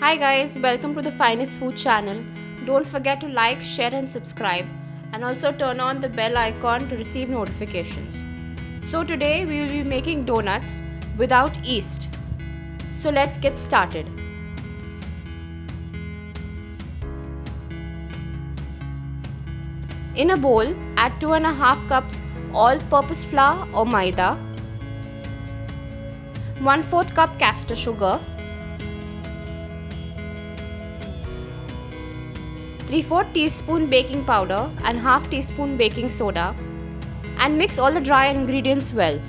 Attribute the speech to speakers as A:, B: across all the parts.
A: Hi guys, welcome to the Finest Food channel. Don't forget to like, share and subscribe, and also turn on the bell icon to receive notifications. So today we will be making donuts without yeast. So let's get started. In a bowl, add 2.5 cups all-purpose flour or Maida, 1/4 cup castor sugar, 3/4 teaspoon baking powder and half teaspoon baking soda, and mix all the dry ingredients well.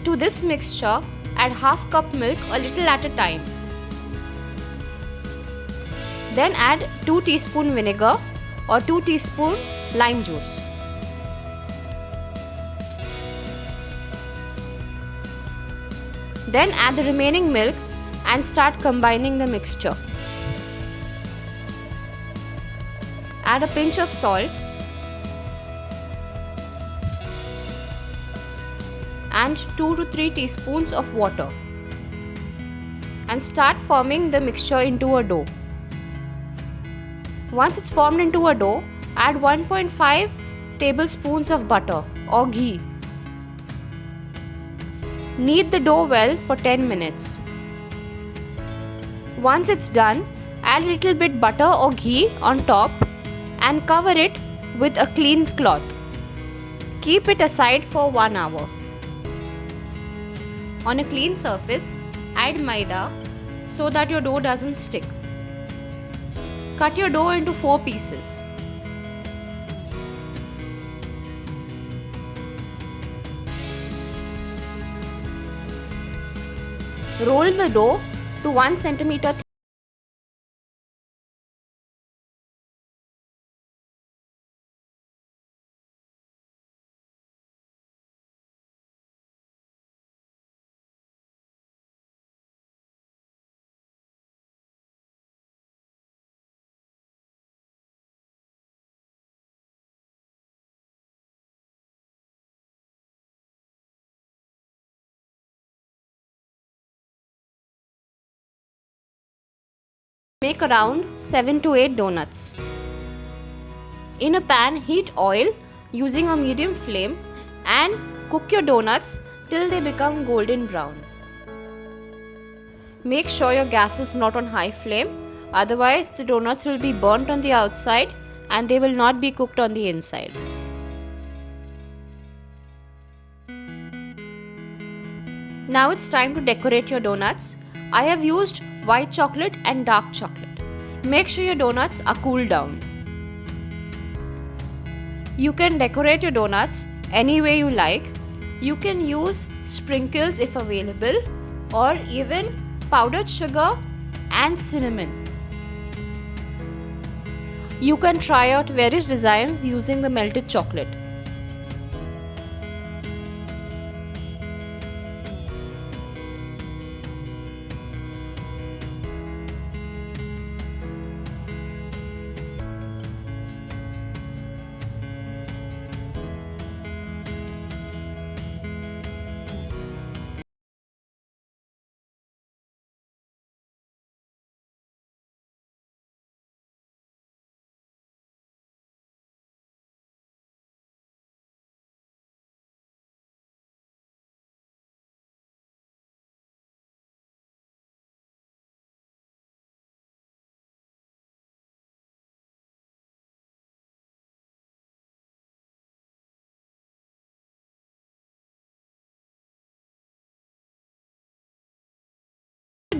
A: To this mixture, add half cup milk a little at a time. Then add 2 teaspoon vinegar or 2 teaspoon lime juice. Then add the remaining milk and start combining the mixture. Add a pinch of salt and 2 to 3 teaspoons of water and start forming the mixture into a dough. Once it's formed into a dough, add 1.5 tablespoons of butter or ghee. Knead the dough well for 10 minutes. Once it's done, add a little bit butter or ghee on top and cover it with a clean cloth. Keep it aside for 1 hour. On a clean surface, add Maida so that your dough doesn't stick. Cut your dough into 4 pieces. Roll the dough to 1 cm thick. Make around 7 to 8 donuts. In a pan, heat oil using a medium flame and cook your donuts till they become golden brown. Make sure your gas is not on high flame, otherwise the donuts will be burnt on the outside and they will not be cooked on the inside. Now it's time to decorate your donuts. I have used white chocolate and dark chocolate. Make sure your donuts are cooled down. You can decorate your donuts any way you like. You can use sprinkles if available, or even powdered sugar and cinnamon. You can try out various designs using the melted chocolate.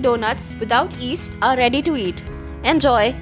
A: Donuts without yeast are ready to eat. Enjoy!